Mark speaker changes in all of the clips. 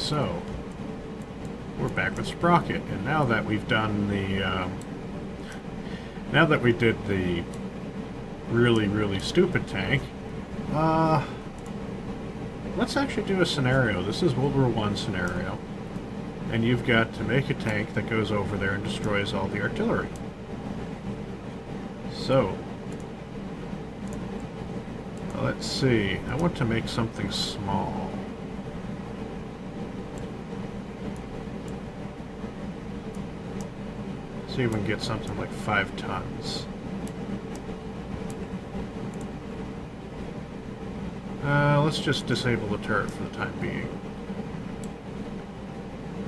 Speaker 1: so we're back with Sprocket, and now that we've done the, now that we did the really stupid tank, let's actually do a scenario. This is World War I scenario, and you've got to make a tank that goes over there and destroys all the artillery. So, let's see. I want to make something small. See if we can get something like 5 tons. Let's just disable the turret for the time being.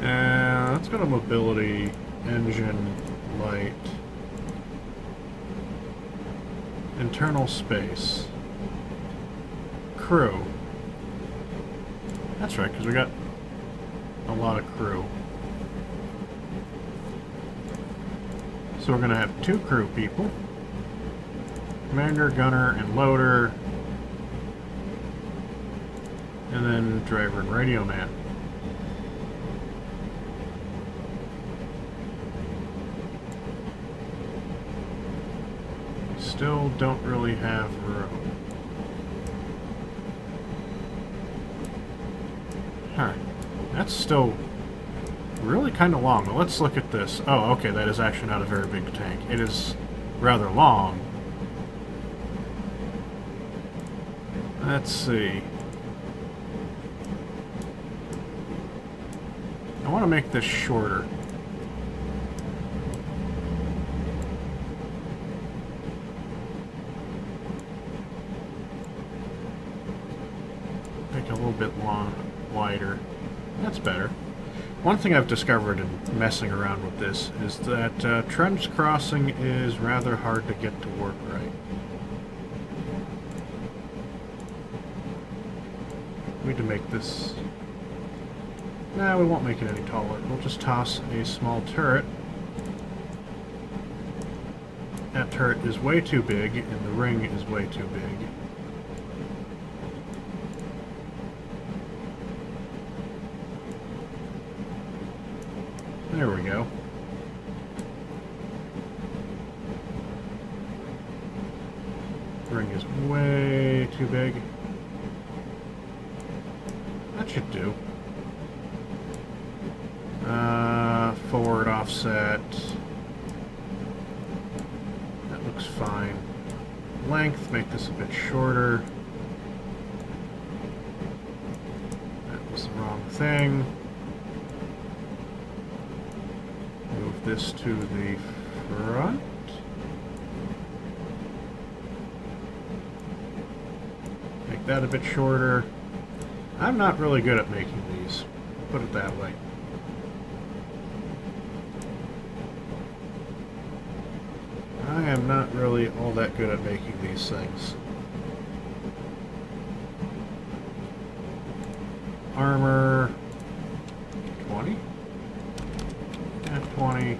Speaker 1: Let's go to mobility, engine, light, internal space, crew. That's right, because we got a lot of crew. So we're going to have 2 crew people. Commander, gunner, and loader. And then driver and radio man. Still don't really have room. Huh. That's still really kind of long. Well, let's look at this. Oh, okay, that is actually not a very big tank. It is rather long. Let's see. I want to make this shorter. Make it a little bit wider. That's better. One thing I've discovered in messing around with this is that trench crossing is rather hard to get to work right. We need to make this... Nah, we won't make it any taller. We'll just toss a small turret. That turret is way too big, and the ring is way too big. There we go. The ring is way too big. That should do. Forward offset. That looks fine. Length, make this a bit shorter. That was the wrong thing. Move this to the front. Make that a bit shorter. I'm not really good at making these, put it that way. I am not really all that good at making these things. Armor 20. Yeah, 20,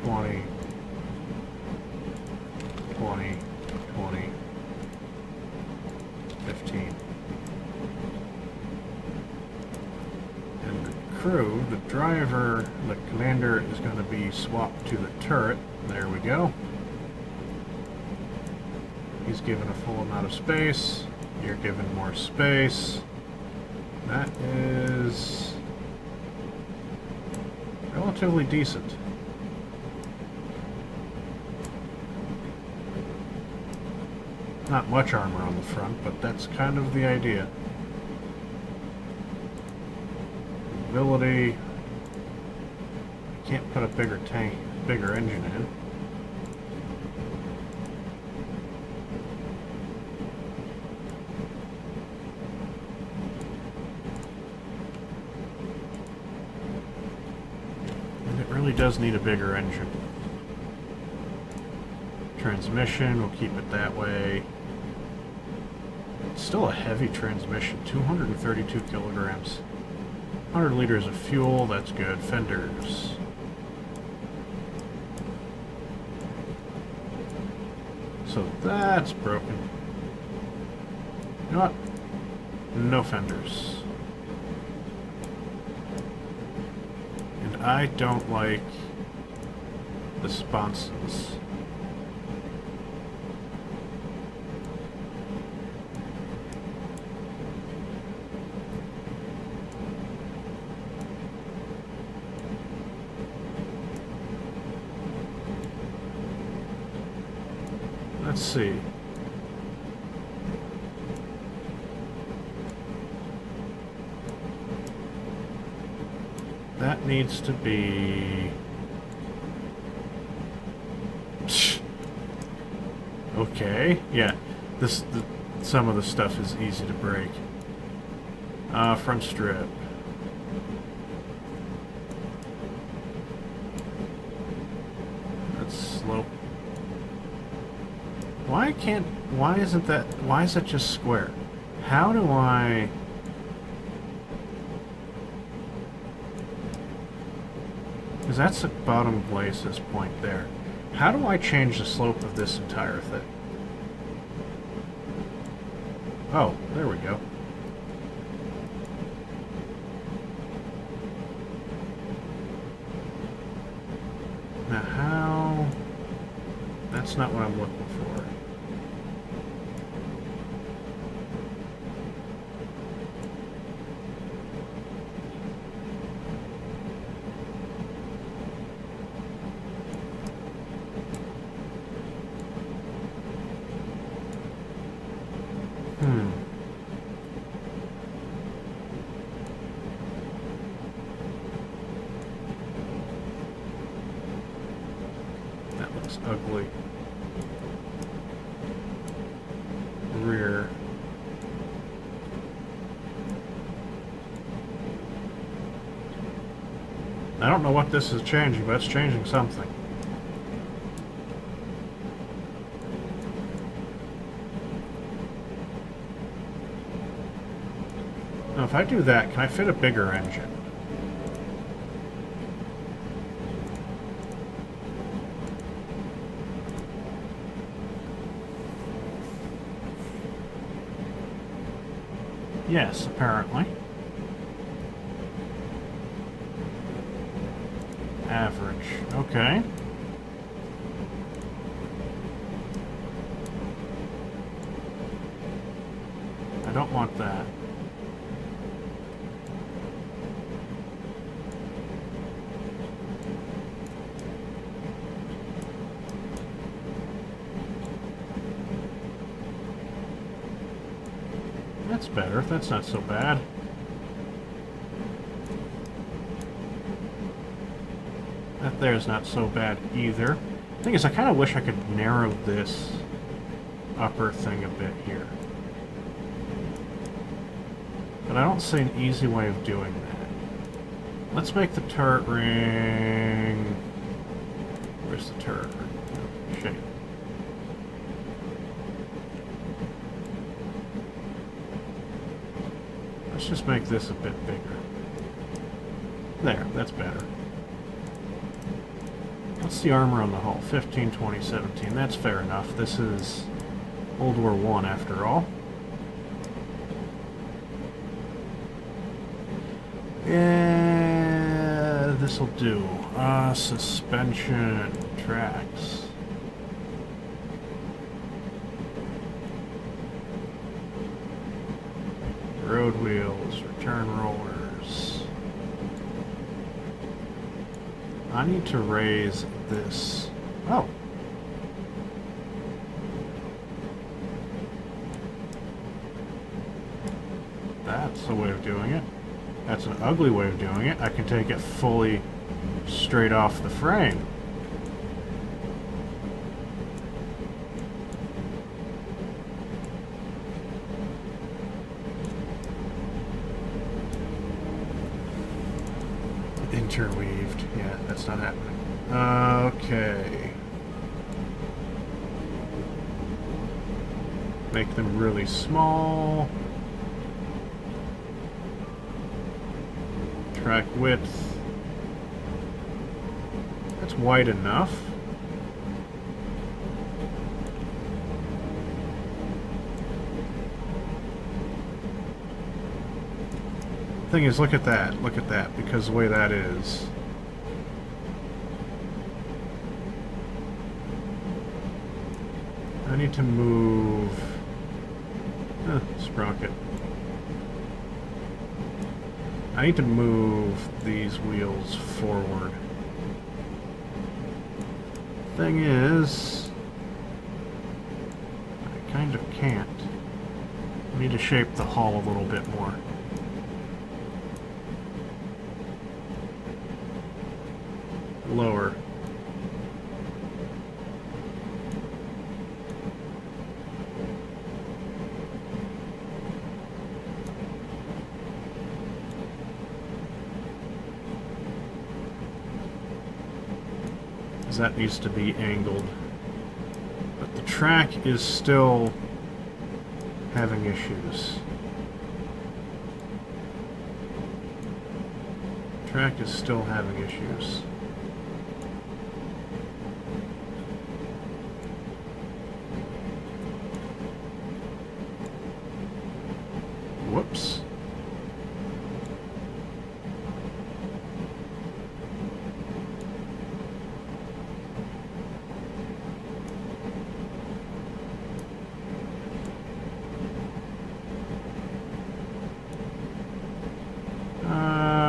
Speaker 1: 20, 20, 20, 15. And the crew, the driver, the commander is going to be swapped to the turret. There we go. He's given a full amount of space. You're given more space. That is relatively decent. Not much armor on the front, but that's kind of the idea. Mobility. Can't put a bigger tank, bigger engine in. Does need a bigger engine. Transmission, we'll keep it that way. It's still a heavy transmission, 232 kilograms. 100 liters of fuel, that's good. Fenders. So that's broken. You know what? No fenders. I don't like the sponses. Let's see. That needs to be... Okay, yeah. Some of the stuff is easy to break. Front strip. That's slow. Why isn't that, why is that just square? How do I... Because that's the bottom glacis point there. How do I change the slope of this entire thing? Oh, there we go. Now how... That's not what I'm looking for. That looks ugly. Rear. I don't know what this is changing, but it's changing something. Now, if I do that, can I fit a bigger engine? Yes, apparently. Average. Okay. I don't want that. That's better. That's not so bad. That there's not so bad either. The thing is, I kind of wish I could narrow this upper thing a bit here. But I don't see an easy way of doing that. Let's make the turret ring... Where's the turret ring? Shape. Let's just make this a bit bigger. There, that's better. What's the armor on the hull? 15, 20, 17. That's fair enough. This is World War I after all. Yeah, this'll do. Suspension tracks. Road wheels, return rollers. I need to raise this. Oh. That's a way of doing it. That's an ugly way of doing it. I can take it fully straight off the frame. Interweaved. Yeah, that's not happening. Okay. Make them really small. Track width. That's wide enough. Thing is, look at that, because the way that is, I need to move... Sprocket. I need to move these wheels forward. Thing is... I kind of can't. I need to shape the hull a little bit more. Lower. That needs to be angled. But the track is still having issues. Track is still having issues. Whoops.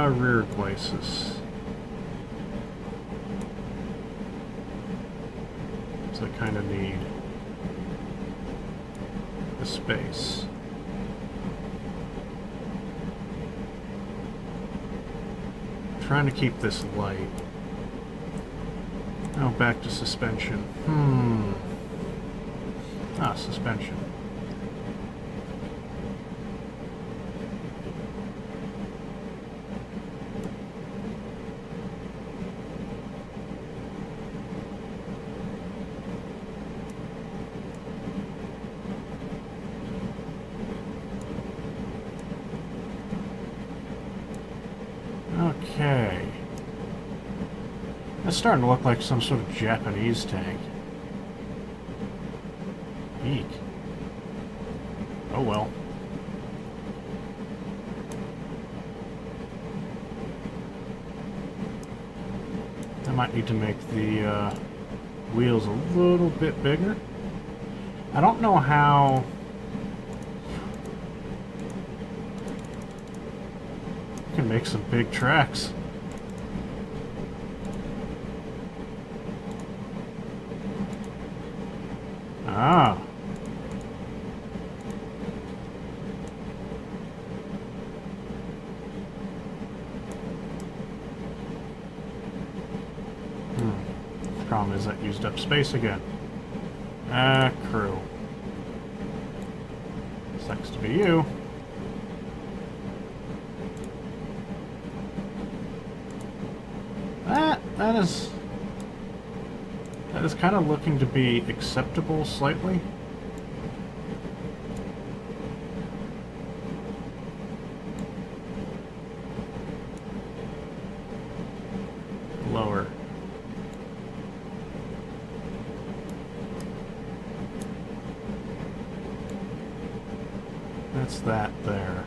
Speaker 1: Rear places. So I kind of need the space. Trying to keep this light. Now back to suspension. Suspension. Okay. That's starting to look like some sort of Japanese tank. Eek. Oh well. I might need to make the wheels a little bit bigger. I don't know how... can make some big tracks. Ah. Problem is that used up space again. Crew. Sucks to be you. That is kind of looking to be acceptable slightly. Lower. That's that there.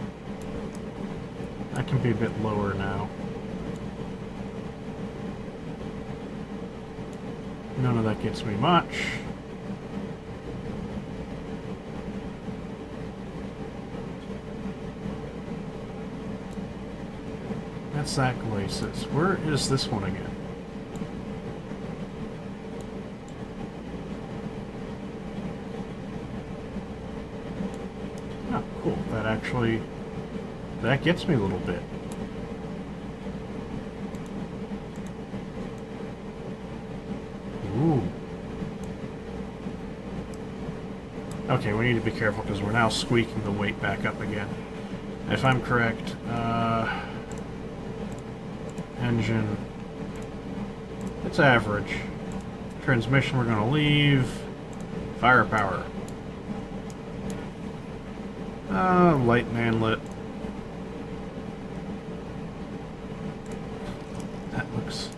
Speaker 1: That can be a bit lower now. None of that gets me much. That's that glacis. Where is this one again? Oh, cool. That actually... that gets me a little bit. Ooh. Okay, we need to be careful because we're now squeaking the weight back up again. If I'm correct, engine, it's average. Transmission we're going to leave. Firepower. Light and manlet. That looks...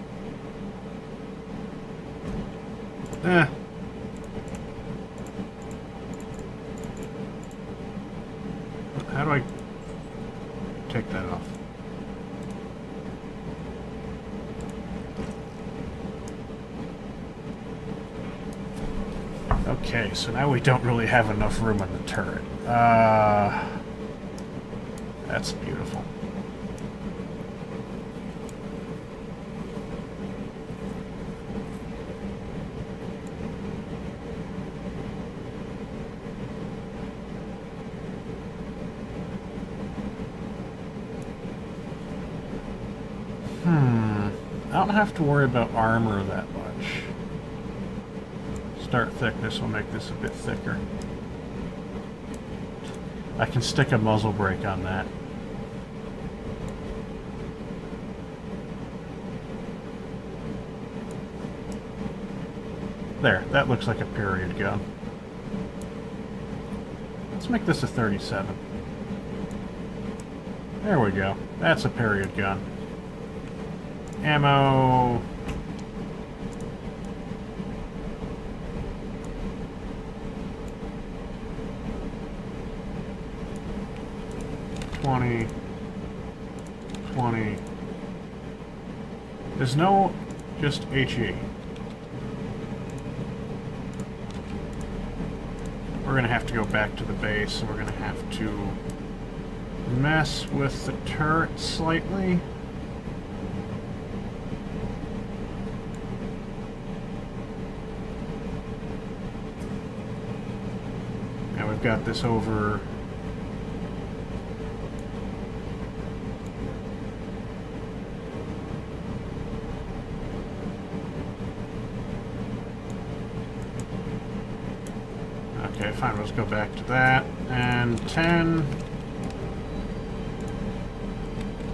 Speaker 1: How do I take that off? Okay, so now we don't really have enough room in the turret. That's beautiful. I don't have to worry about armor that much. Start thickness will make this a bit thicker. I can stick a muzzle brake on that. There, that looks like a period gun. Let's make this a 37. There we go. That's a period gun. Ammo. $20. $20. There's no just HE. We're going to have to go back to the base, and we're going to have to mess with the turret slightly. Now we've got this over. Okay, fine, let's go back to that. And 10.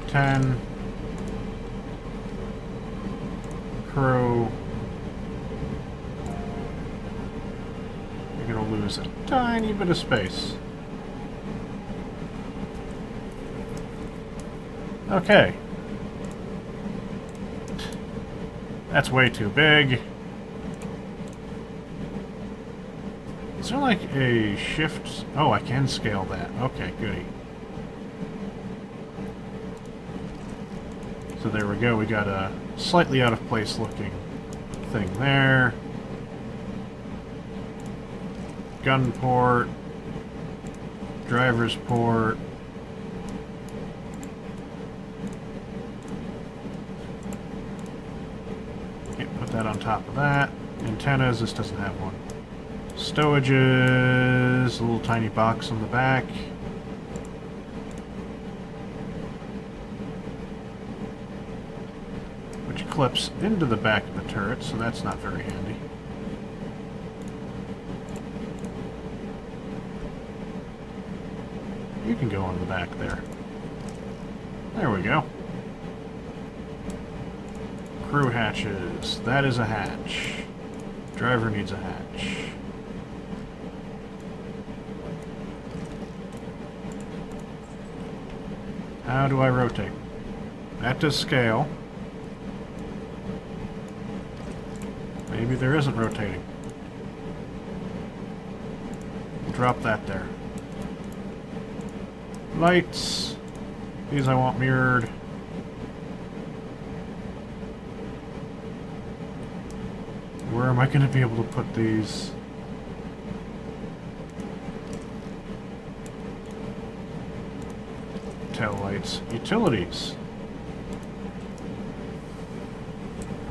Speaker 1: 10. Crew. You're going to lose a tiny bit of space. Okay. That's way too big. Is there like a shift? Oh, I can scale that. Okay, goody. So there we go. We got a slightly out of place looking thing there. Gun port. Driver's port. Can't put that on top of that. Antennas. This doesn't have one. Stowages, a little tiny box on the back. Which clips into the back of the turret, so that's not very handy. You can go on the back there. There we go. Crew hatches. That is a hatch. Driver needs a hatch. How do I rotate? That does scale. Maybe there isn't rotating. Drop that there. Lights. These I want mirrored. Where am I going to be able to put these? Tail lights. Utilities.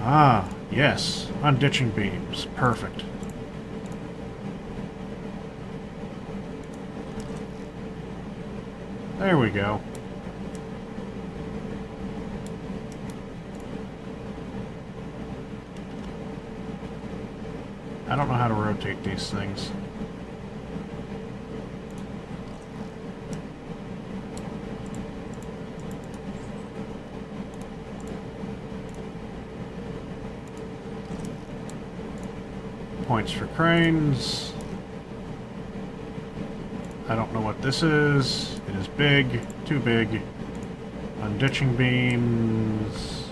Speaker 1: Ah, yes. Unditching beams. Perfect. There we go. I don't know how to rotate these things. Points for cranes. I don't know what this is. It is big. Too big. Unditching beams.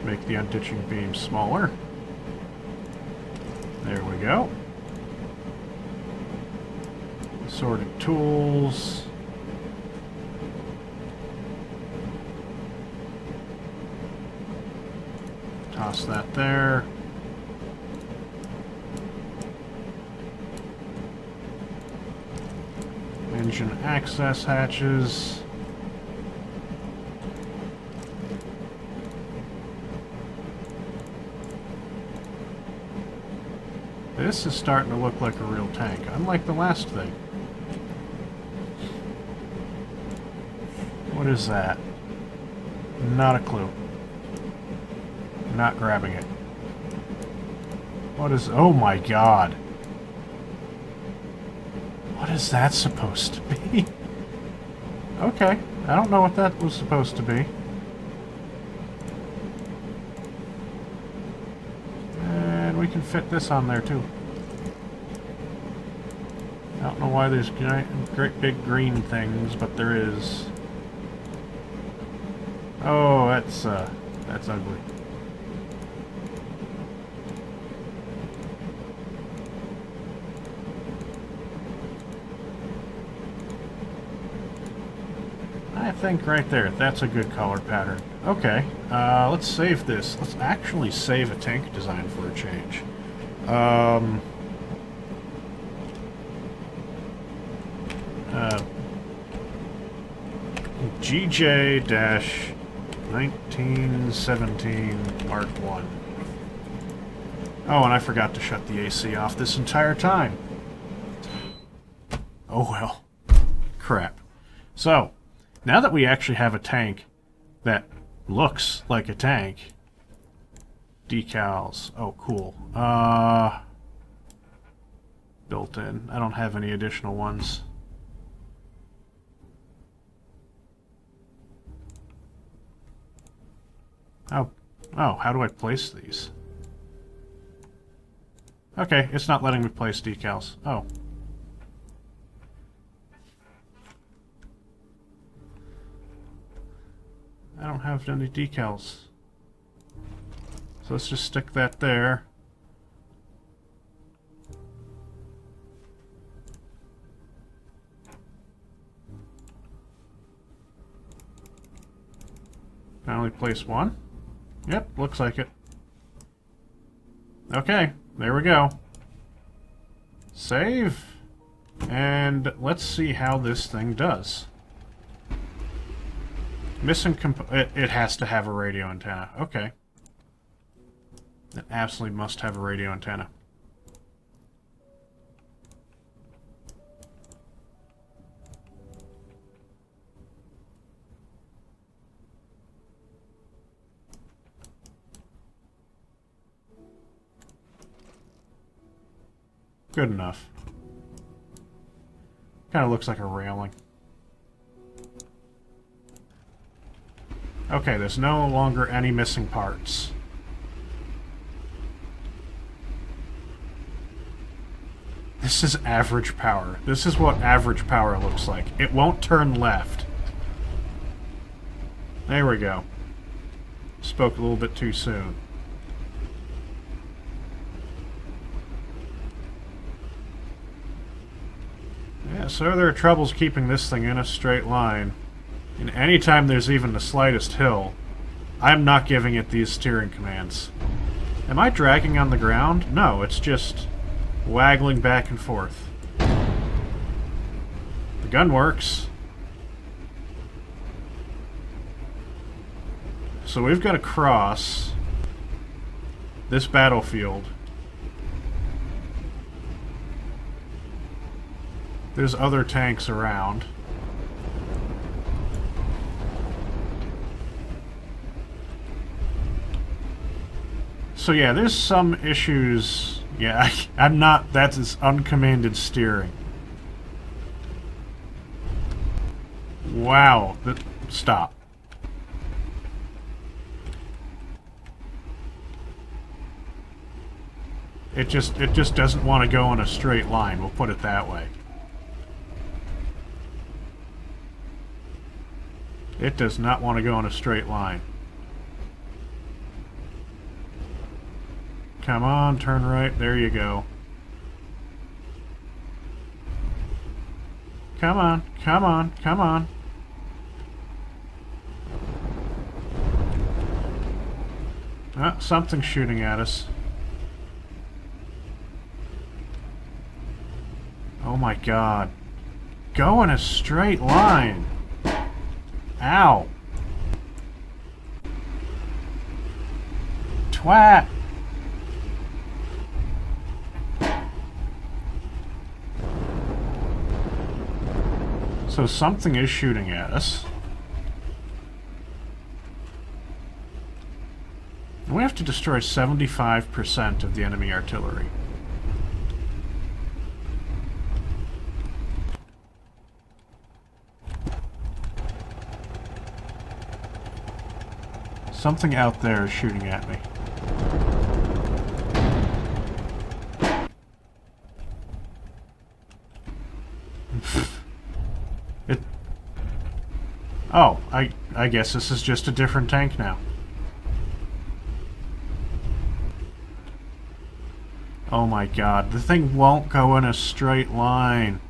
Speaker 1: Make the unditching beam smaller. There we go. Assorted tools. Toss that there. Engine access hatches. This is starting to look like a real tank, unlike the last thing. What is that? Not a clue. Not grabbing it. What is... Oh my god. What is that supposed to be? Okay, I don't know what that was supposed to be. And we can fit this on there too. I don't know why there's great big green things, but there is. Oh, that's ugly. I think right there, that's a good color pattern. Okay, let's save this. Let's actually save a tank design for a change. GJ-1917 Mark 1. Oh, and I forgot to shut the AC off this entire time. Oh well. Crap. So, now that we actually have a tank that looks like a tank, decals. Oh, cool. Built in. I don't have any additional ones. Oh, how do I place these? Okay, it's not letting me place decals. Oh. I don't have any decals. So let's just stick that there. Can I only place one? Yep, looks like it. Okay, there we go. Save. And let's see how this thing does. Missing it has to have a radio antenna. Okay. It absolutely must have a radio antenna. Good enough. Kind of looks like a railing. Okay, there's no longer any missing parts. This is average power. This is what average power looks like. It won't turn left. There we go. Spoke a little bit too soon. Yeah, so there are troubles keeping this thing in a straight line. And anytime there's even the slightest hill, I'm not giving it these steering commands. Am I dragging on the ground? No, it's just waggling back and forth. The gun works. So we've got to cross this battlefield. There's other tanks around. So yeah, there's some issues. Yeah, I'm not... That's uncommanded steering. Wow. Stop. It just doesn't want to go in a straight line, we'll put it that way. It does not want to go in a straight line. Come on, turn right. There you go. Come on, come on, come on. Something's shooting at us. Oh my god. Go in a straight line. Ow. Twat. So something is shooting at us. And we have to destroy 75% of the enemy artillery. Something out there is shooting at me. Oh, I guess this is just a different tank now. Oh my god, the thing won't go in a straight line.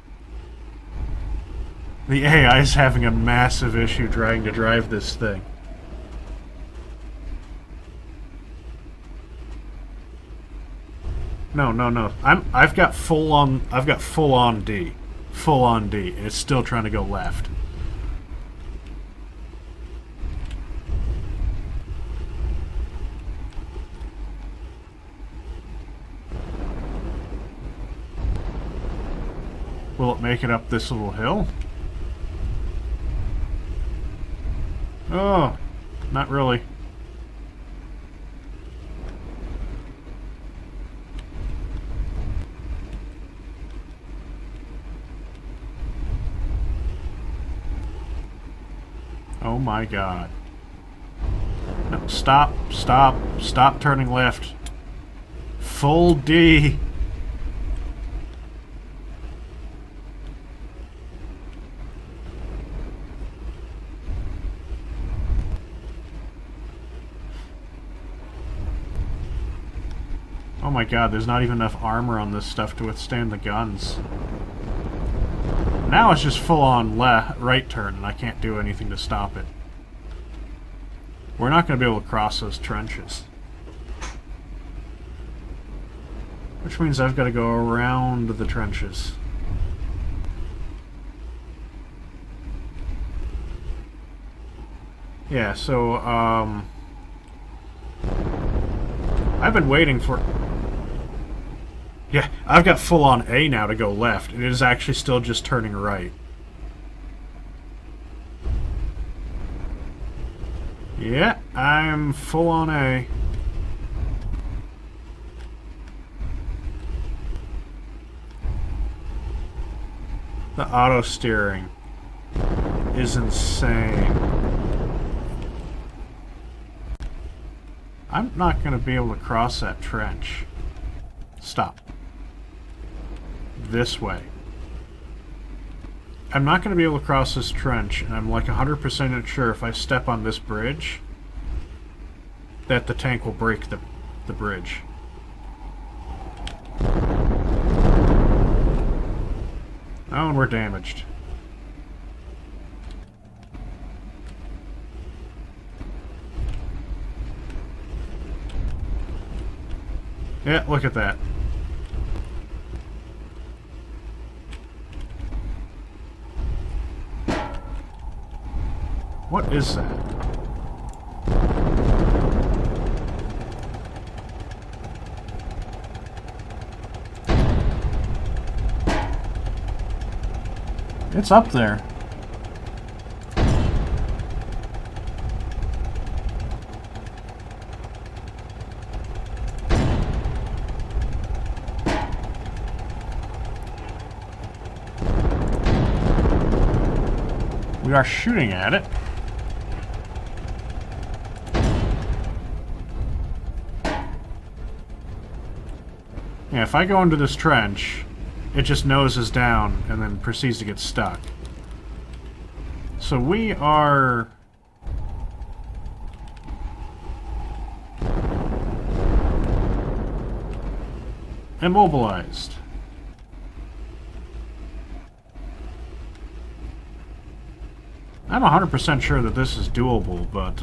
Speaker 1: The AI is having a massive issue trying to drive this thing. No. I've got full on D. Full on D, and it's still trying to go left. Will it make it up this little hill? Oh, not really. Oh my god. No, stop turning left. Full D. Oh my god, there's not even enough armor on this stuff to withstand the guns. Now it's just full-on right turn, and I can't do anything to stop it. We're not going to be able to cross those trenches. Which means I've got to go around the trenches. Yeah, so, I've been waiting for... Yeah, I've got full-on A now to go left, and it is actually still just turning right. Yeah, I'm full-on A. The auto-steering is insane. I'm not going to be able to cross that trench. Stop. This way. I'm not going to be able to cross this trench, and I'm like 100% sure if I step on this bridge that the tank will break the bridge. Oh, and we're damaged. Yeah, look at that. What is that? It's up there. We are shooting at it. Yeah, if I go into this trench, it just noses down and then proceeds to get stuck. So we are... immobilized. I'm 100% sure that this is doable, but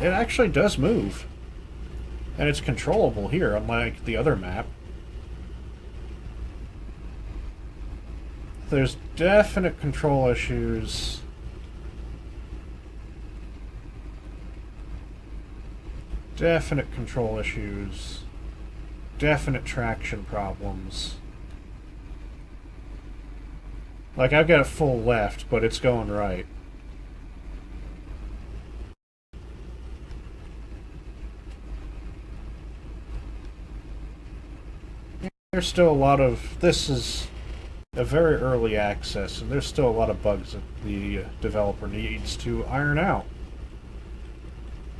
Speaker 1: it actually does move. And it's controllable here, unlike the other map. There's definite control issues. Definite control issues. Definite traction problems. Like, I've got it full left, but it's going right. There's still a lot of... This is a very early access, and there's still a lot of bugs that the developer needs to iron out.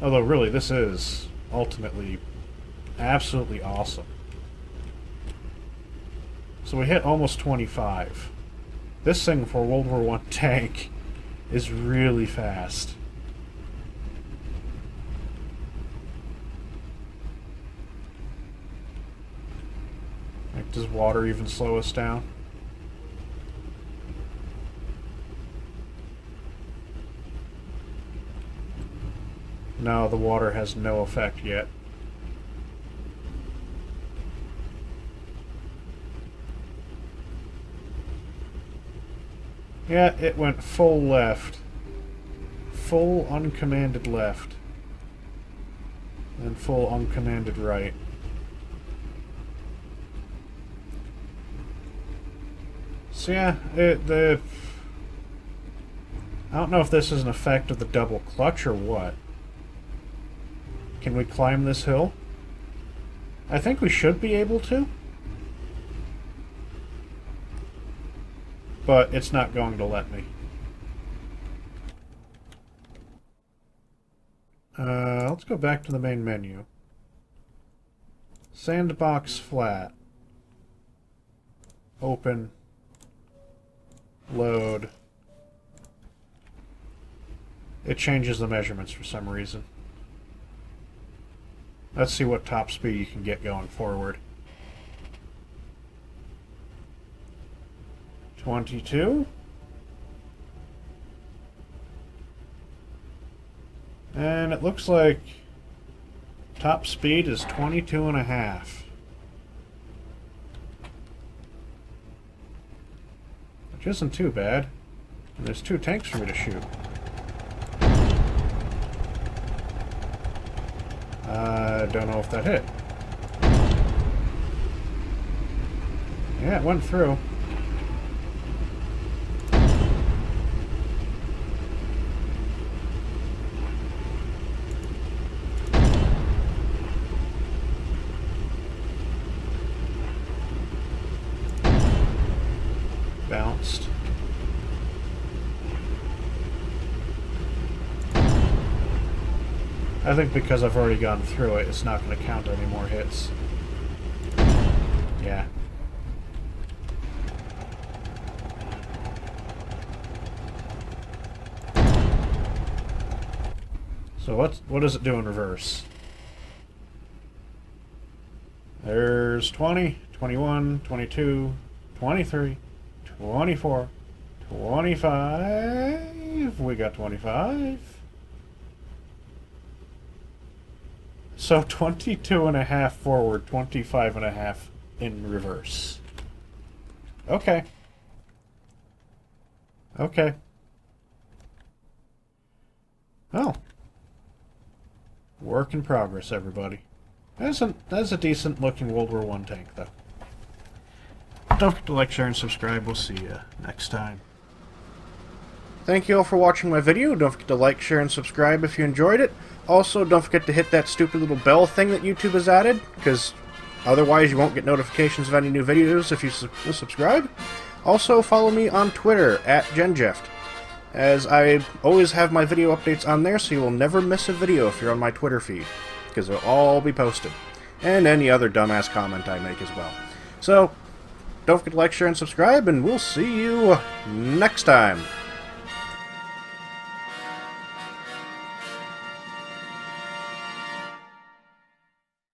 Speaker 1: Although, really, this is ultimately absolutely awesome. So we hit almost 25. This thing for World War I tank is really fast. Like, does water even slow us down? No, the water has no effect yet. Yeah, it went full left. Full uncommanded left. And full uncommanded right. So yeah, I don't know if this is an effect of the double clutch or what. Can we climb this hill? I think we should be able to. But it's not going to let me. Let's go back to the main menu. Sandbox flat. Open. Load. It changes the measurements for some reason. Let's see what top speed you can get going forward. 22. And it looks like top speed is 22.5. Which isn't too bad. And there's 2 tanks for me to shoot. I don't know if that hit. Yeah, it went through. Bounced. I think because I've already gone through it, it's not going to count any more hits. Yeah. So what does it do in reverse? There's 20, 21, 22, 23, 24, 25. We got 25. So 22.5 forward, 25.5 in reverse. Okay. Okay. Oh. Work in progress, everybody. That's a decent looking World War I tank, though. Don't forget to like, share, and subscribe. We'll see you next time. Thank you all for watching my video. Don't forget to like, share, and subscribe if you enjoyed it. Also, don't forget to hit that stupid little bell thing that YouTube has added, because otherwise you won't get notifications of any new videos if you subscribe. Also, follow me on Twitter, @GenJeft, as I always have my video updates on there, so you will never miss a video if you're on my Twitter feed, because they'll all be posted. And any other dumbass comment I make as well. So, don't forget to like, share, and subscribe, and we'll see you next time.